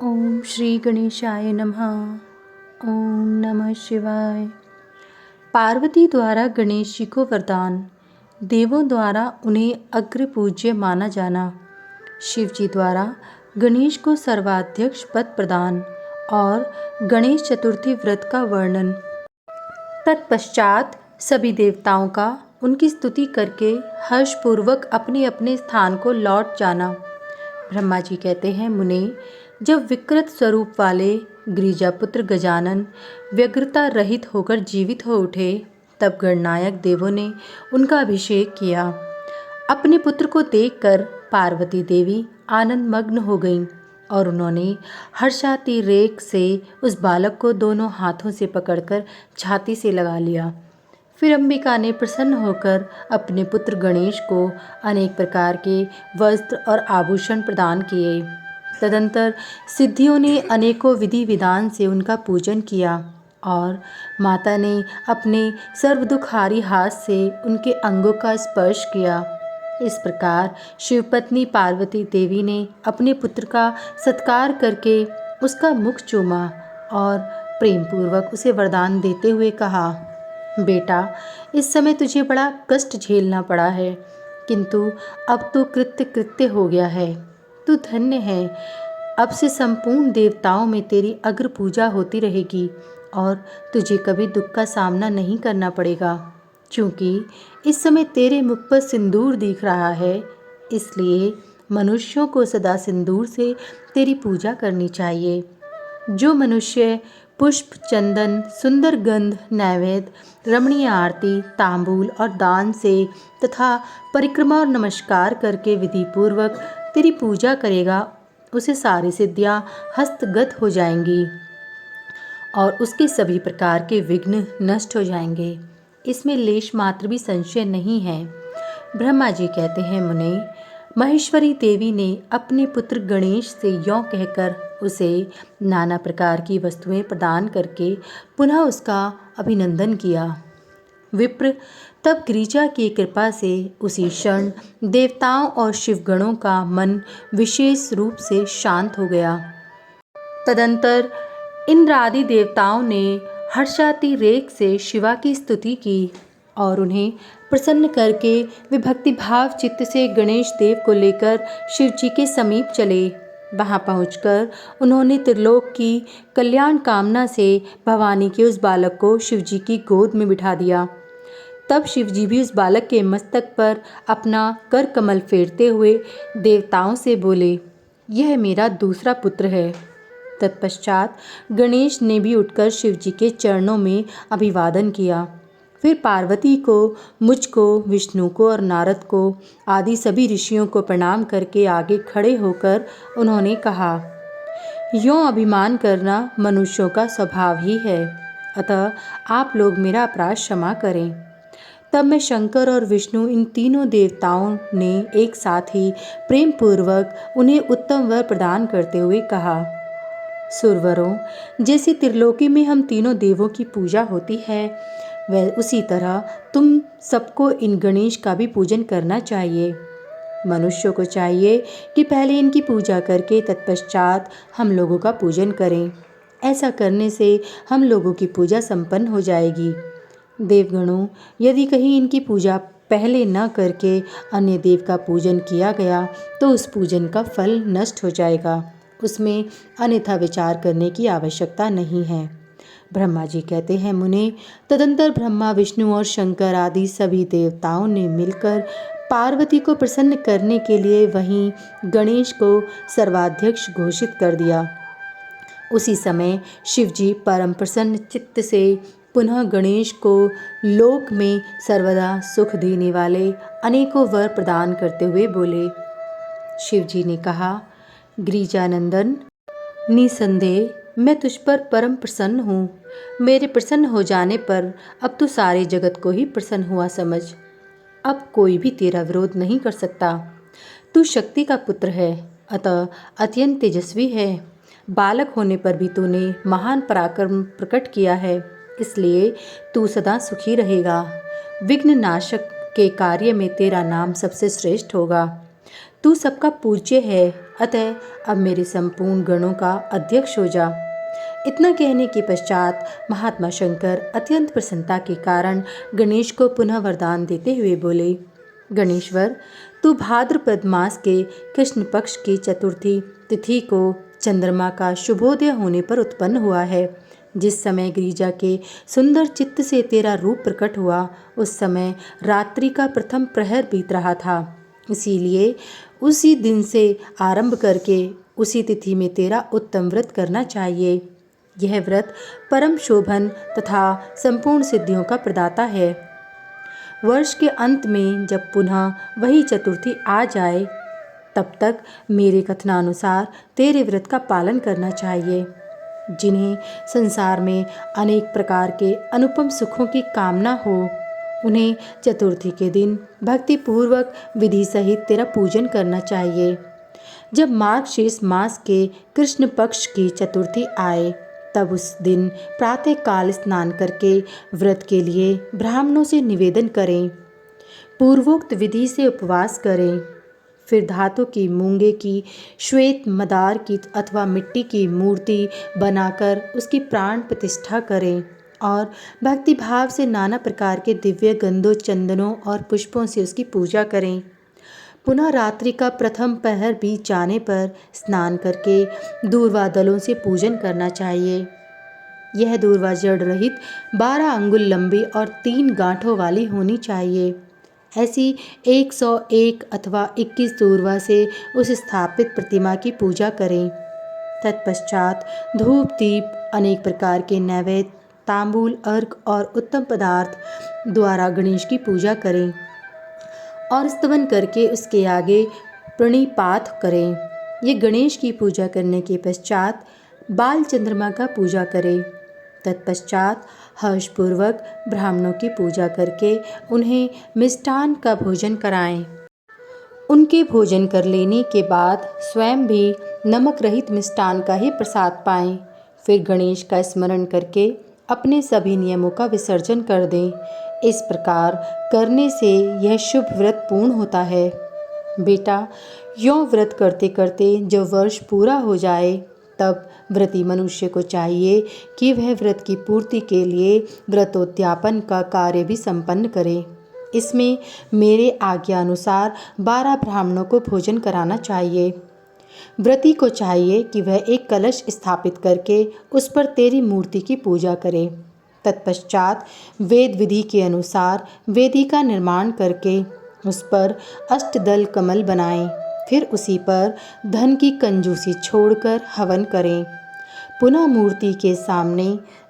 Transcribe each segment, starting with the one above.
ओम श्री गणेशाय नमः। ओम नमः शिवाय। पार्वती द्वारा गणेश जी को वरदान। देवों द्वारा उन्हें अग्र पूज्य माना जाना। शिव जी द्वारा गणेश को सर्वाध्यक्ष पद प्रदान और गणेश चतुर्थी व्रत का वर्णन। तत्पश्चात सभी देवताओं का उनकी स्तुति करके हर्षपूर्वक अपने अपने स्थान को लौट जाना। ब्रह्मा जी कहते हैं, मुने, जब विकृत स्वरूप वाले गिरिजापुत्र गजानन व्यग्रता रहित होकर जीवित हो उठे, तब गणनायक देवों ने उनका अभिषेक किया। अपने पुत्र को देखकर पार्वती देवी आनंद मग्न हो गईं और उन्होंने हर्षातिरेक से उस बालक को दोनों हाथों से पकड़कर छाती से लगा लिया। फिर अंबिका ने प्रसन्न होकर अपने पुत्र गणेश को अनेक प्रकार के वस्त्र और आभूषण प्रदान किए। तदंतर सिद्धियों ने अनेकों विधि विधान से उनका पूजन किया और माता ने अपने सर्वदुखारी हाथ से उनके अंगों का स्पर्श किया। इस प्रकार शिवपत्नी पार्वती देवी ने अपने पुत्र का सत्कार करके उसका मुख चूमा और प्रेमपूर्वक उसे वरदान देते हुए कहा, बेटा, इस समय तुझे बड़ा कष्ट झेलना पड़ा है, किंतु अब तो कृत्य कृत्य हो गया है। तू धन्य है। अब से संपूर्ण देवताओं में तेरी अग्र पूजा होती रहेगी और तुझे कभी दुख का सामना नहीं करना पड़ेगा। क्योंकि इस समय तेरे मुख पर सिंदूर दिख रहा है, इसलिए मनुष्यों को सदा सिंदूर से तेरी पूजा करनी चाहिए। जो मनुष्य पुष्प, चंदन, सुंदर गंध, नैवेद्य, रमणीय आरती, तांबूल और दान से तथा परिक्रमा और नमस्कार करके विधि पूर्वक तेरी पूजा करेगा, उसे सारी सिद्धियां हस्तगत हो जाएंगी और उसके सभी प्रकार के विघ्न नष्ट हो जाएंगे। इसमें लेश मात्र भी संशय नहीं है। ब्रह्मा जी कहते हैं, मुने, महेश्वरी देवी ने अपने पुत्र गणेश से यों कहकर उसे नाना प्रकार की वस्तुएं प्रदान करके पुनः उसका अभिनंदन किया। विप्र, तब गिरिजा की कृपा से उसी क्षण देवताओं और शिवगणों का मन विशेष रूप से शांत हो गया। तदंतर इंद्र आदि देवताओं ने हर्षातिरेक से शिवा की स्तुति की और उन्हें प्रसन्न करके वे भक्तिभाव चित्त से गणेश देव को लेकर शिव जी के समीप चले। वहां पहुंचकर उन्होंने त्रिलोक की कल्याण कामना से भवानी के उस बालक को शिव जी की गोद में बिठा दिया। तब शिव जी भी उस बालक के मस्तक पर अपना कर कमल फेरते हुए देवताओं से बोले, यह मेरा दूसरा पुत्र है। तत्पश्चात गणेश ने भी उठकर शिव जी के चरणों में अभिवादन किया। फिर पार्वती को, मुझको, विष्णु को और नारद को आदि सभी ऋषियों को प्रणाम करके आगे खड़े होकर उन्होंने कहा, यों अभिमान करना मनुष्यों का स्वभाव ही है, अतः आप लोग मेरा अपराध क्षमा करें। तब मैं शंकर और विष्णु इन तीनों देवताओं ने एक साथ ही प्रेम पूर्वक उन्हें उत्तम वर प्रदान करते हुए कहा, सुरवरों, जैसे त्रिलोकी में हम तीनों देवों की पूजा होती है, वह उसी तरह तुम सबको इन गणेश का भी पूजन करना चाहिए। मनुष्यों को चाहिए कि पहले इनकी पूजा करके तत्पश्चात हम लोगों का पूजन करें। ऐसा करने से हम लोगों की पूजा संपन्न हो जाएगी। देवगणों, यदि कहीं इनकी पूजा पहले न करके अन्य देव का पूजन किया गया तो उस पूजन का फल नष्ट हो जाएगा। उसमें अन्यथा विचार करने की आवश्यकता नहीं है। ब्रह्मा जी कहते हैं, मुने, तदंतर ब्रह्मा, विष्णु और शंकर आदि सभी देवताओं ने मिलकर पार्वती को प्रसन्न करने के लिए वहीं गणेश को सर्वाध्यक्ष घोषित कर दिया। उसी समय शिव जी परम प्रसन्न चित्त से पुनः गणेश को लोक में सर्वदा सुख देने वाले अनेकों वर प्रदान करते हुए बोले। शिव जी ने कहा, गिरिजानंदन, निसंदेह मैं तुझ पर परम प्रसन्न हूँ। मेरे प्रसन्न हो जाने पर अब तू सारे जगत को ही प्रसन्न हुआ समझ। अब कोई भी तेरा विरोध नहीं कर सकता। तू शक्ति का पुत्र है, अतः अत्यंत तेजस्वी है। बालक होने पर भी तूने महान पराक्रम प्रकट किया है, इसलिए तू सदा सुखी रहेगा। विघ्न नाशक के कार्य में तेरा नाम सबसे श्रेष्ठ होगा। तू सबका पूज्य है, अतः अब मेरे संपूर्ण गणों का अध्यक्ष हो जा। इतना कहने के पश्चात महात्मा शंकर अत्यंत प्रसन्नता के कारण गणेश को पुनः वरदान देते हुए बोले, गणेश्वर, तू भाद्रपद मास के कृष्ण पक्ष की चतुर्थी तिथि को चंद्रमा का शुभोदय होने पर उत्पन्न हुआ है। जिस समय गिरिजा के सुंदर चित्त से तेरा रूप प्रकट हुआ, उस समय रात्रि का प्रथम प्रहर बीत रहा था। इसीलिए उसी दिन से आरंभ करके उसी तिथि में तेरा उत्तम व्रत करना चाहिए। यह व्रत परम शोभन तथा संपूर्ण सिद्धियों का प्रदाता है। वर्ष के अंत में जब पुनः वही चतुर्थी आ जाए, तब तक मेरे कथनानुसार तेरे व्रत का पालन करना चाहिए। जिन्हें संसार में अनेक प्रकार के अनुपम सुखों की कामना हो, उन्हें चतुर्थी के दिन भक्तिपूर्वक विधि सहित तेरा पूजन करना चाहिए। जब मार्गशीर्ष मास के कृष्ण पक्ष की चतुर्थी आए, तब उस दिन प्रातःकाल स्नान करके व्रत के लिए ब्राह्मणों से निवेदन करें। पूर्वोक्त विधि से उपवास करें। फिर धातु की मूंगे की, श्वेत मदार की अथवा मिट्टी की मूर्ति बनाकर उसकी प्राण प्रतिष्ठा करें और भक्ति भाव से नाना प्रकार के दिव्य गंधों, चंदनों और पुष्पों से उसकी पूजा करें। पुनः रात्रि का प्रथम पहर बीत जाने पर स्नान करके दूर्वा दलों से पूजन करना चाहिए। यह दूर्वा जड़ रहित 12 अंगुल लंबी और 3 गांठों वाली होनी चाहिए। ऐसी 101 अथवा 21 दूर्वा से उस स्थापित प्रतिमा की पूजा करें। तत्पश्चात धूप दीप, अनेक प्रकार के नैवेद्य, तांबूल, अर्घ और उत्तम पदार्थ द्वारा गणेश की पूजा करें और स्तवन करके उसके आगे प्रणिपात करें। ये गणेश की पूजा करने के पश्चात बाल चंद्रमा का पूजा करें। तत्पश्चात हर्षपूर्वक ब्राह्मणों की पूजा करके उन्हें मिष्टान का भोजन कराएं। उनके भोजन कर लेने के बाद स्वयं भी नमक रहित मिष्टान का ही प्रसाद पाएं। फिर गणेश का स्मरण करके अपने सभी नियमों का विसर्जन कर दें। इस प्रकार करने से यह शुभ व्रत पूर्ण होता है। बेटा, यों व्रत करते करते जब वर्ष पूरा हो जाए, तब व्रती मनुष्य को चाहिए कि वह व्रत की पूर्ति के लिए व्रतोद्यापन का कार्य भी संपन्न करे। इसमें मेरे आज्ञा अनुसार 12 ब्राह्मणों को भोजन कराना चाहिए। व्रती को चाहिए कि वह एक कलश स्थापित करके उस पर तेरी मूर्ति की पूजा करे। तत्पश्चात वेद विधि के अनुसार वेदी का निर्माण करके उस पर अष्टदल कमल बनाएं। फिर उसी पर धन की कंजूसी छोड़कर हवन करें। पुनः मूर्ति के सामने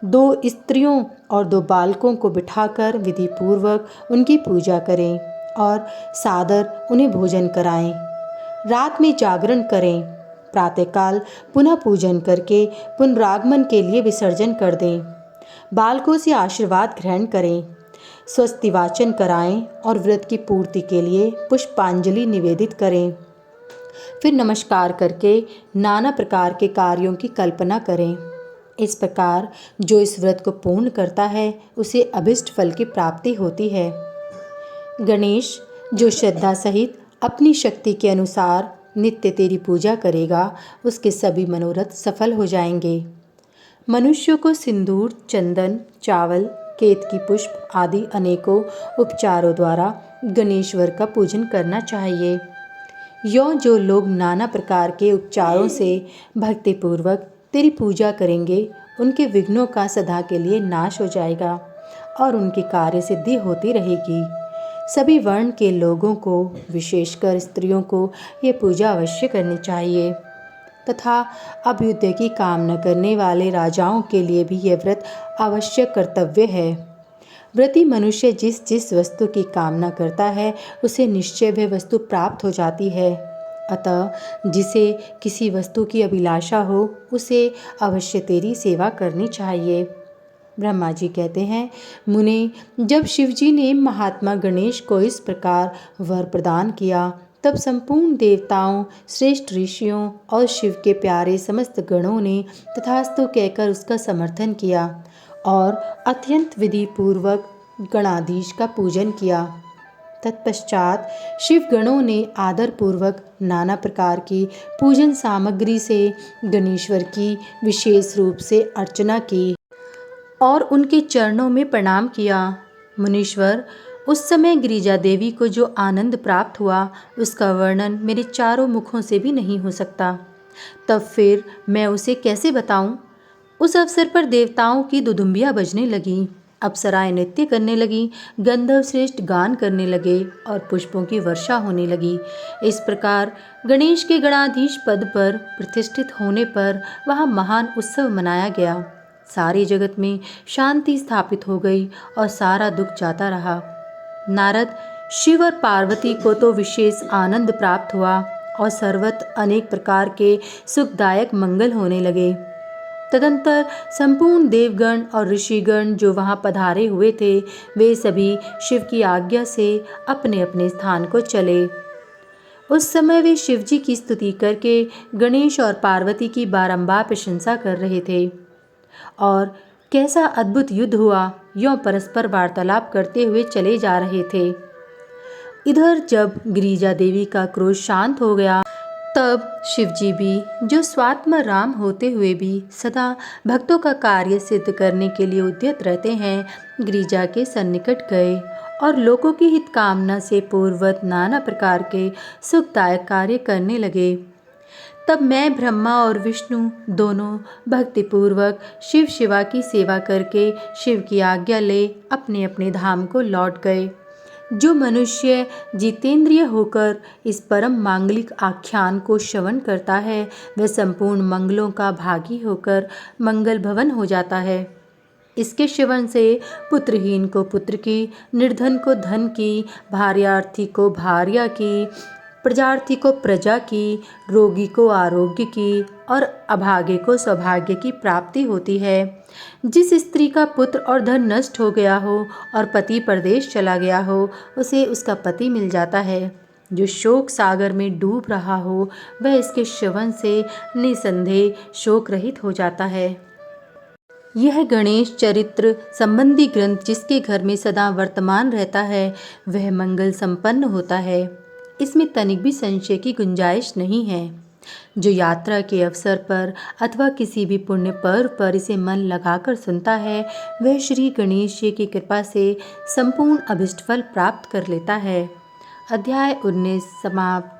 2 स्त्रियों और 2 बालकों को बिठाकर विधि पूर्वक उनकी पूजा करें और सादर उन्हें भोजन कराएं। रात में जागरण करें। प्रातःकाल पुनः पूजन करके पुनरागमन के लिए विसर्जन कर दें। बालकों से आशीर्वाद ग्रहण करें। स्वस्ति वाचन कराएं और व्रत की पूर्ति के लिए पुष्पांजलि निवेदित करें। फिर नमस्कार करके नाना प्रकार के कार्यों की कल्पना करें। इस प्रकार जो इस व्रत को पूर्ण करता है, उसे अभिष्ट फल की प्राप्ति होती है। गणेश, जो श्रद्धा सहित अपनी शक्ति के अनुसार नित्य तेरी पूजा करेगा, उसके सभी मनोरथ सफल हो जाएंगे। मनुष्य को सिंदूर, चंदन, चावल, केतकी पुष्प आदि अनेकों उपचारों द्वारा गणेश्वर का पूजन करना चाहिए। यों जो लोग नाना प्रकार के उपचारों से भक्तिपूर्वक तेरी पूजा करेंगे, उनके विघ्नों का सदा के लिए नाश हो जाएगा और उनकी कार्य सिद्धि होती रहेगी। सभी वर्ण के लोगों को, विशेषकर स्त्रियों को ये पूजा अवश्य करनी चाहिए तथा अभ्युदय की कामना करने वाले राजाओं के लिए भी यह व्रत आवश्यक कर्तव्य है। व्रती मनुष्य जिस जिस वस्तु की कामना करता है, उसे निश्चय वह वस्तु प्राप्त हो जाती है। अतः जिसे किसी वस्तु की अभिलाषा हो, उसे अवश्य तेरी सेवा करनी चाहिए। ब्रह्मा जी कहते हैं, मुने, जब शिवजी ने महात्मा गणेश को इस प्रकार वर प्रदान किया, तब संपूर्ण देवताओं, श्रेष्ठ ऋषियों और शिव के प्यारे समस्त गणों ने तथास्तु कहकर उसका समर्थन किया और अत्यंत विधि पूर्वक गणाधीश का पूजन किया। तत्पश्चात शिवगणों ने आदरपूर्वक नाना प्रकार की पूजन सामग्री से गणेश्वर की विशेष रूप से अर्चना की और उनके चरणों में प्रणाम किया। मुनीश्वर, उस समय गिरिजा देवी को जो आनंद प्राप्त हुआ उसका वर्णन मेरे चारों मुखों से भी नहीं हो सकता। तब फिर मैं उसे कैसे बताऊं? उस अवसर पर देवताओं की दुदुम्बियाँ बजने लगीं, अप्सराएं नृत्य करने लगीं, गंधर्व श्रेष्ठ गान करने लगे और पुष्पों की वर्षा होने लगी। इस प्रकार गणेश के गणाधीश पद पर प्रतिष्ठित होने पर वहाँ महान उत्सव मनाया गया। सारे जगत में शांति स्थापित हो गई और सारा दुख जाता रहा। नारद, शिव और पार्वती को तो विशेष आनंद प्राप्त हुआ और सर्वत्र अनेक प्रकार के सुखदायक मंगल होने लगे। तदंतर संपूर्ण देवगण और ऋषिगण जो वहां पधारे हुए थे, वे सभी शिव की आज्ञा से अपने अपने स्थान को चले। उस समय वे शिवजी की स्तुति करके गणेश और पार्वती की बारंबार प्रशंसा कर रहे थे और कैसा अद्भुत युद्ध हुआ, यों परस्पर वार्तालाप करते हुए चले जा रहे थे। इधर जब गिरिजा देवी का क्रोध शांत हो गया, तब शिवजी भी, जो स्वात्म राम होते हुए भी सदा भक्तों का कार्य सिद्ध करने के लिए उद्यत रहते हैं, गिरिजा के सन्निकट गए और लोगों की हित कामना से पूर्ववत नाना प्रकार के सुखदायक कार्य करने लगे। तब मैं, ब्रह्मा और विष्णु दोनों भक्तिपूर्वक शिव शिवा की सेवा करके शिव की आज्ञा ले अपने अपने धाम को लौट गए। जो मनुष्य जितेंद्रिय होकर इस परम मांगलिक आख्यान को श्रवण करता है, वह संपूर्ण मंगलों का भागी होकर मंगल भवन हो जाता है। इसके श्रवण से पुत्रहीन को पुत्र की, निर्धन को धन की, भार्यार्थी को भार्या की, प्रजार्थी को प्रजा की, रोगी को आरोग्य की और अभागे को सौभाग्य की प्राप्ति होती है। जिस स्त्री का पुत्र और धन नष्ट हो गया हो और पति परदेश चला गया हो, उसे उसका पति मिल जाता है। जो शोक सागर में डूब रहा हो, वह इसके श्रवण से निसंदेह शोक रहित हो जाता है। यह गणेश चरित्र संबंधी ग्रंथ जिसके घर में सदा वर्तमान रहता है, वह मंगल संपन्न होता है। इसमें तनिक भी संशय की गुंजाइश नहीं है। जो यात्रा के अवसर पर अथवा किसी भी पुण्य पर्व पर इसे मन लगाकर सुनता है, वह श्री गणेश जी की कृपा से संपूर्ण अभिष्ट फल प्राप्त कर लेता है। अध्याय 19 समाप्त।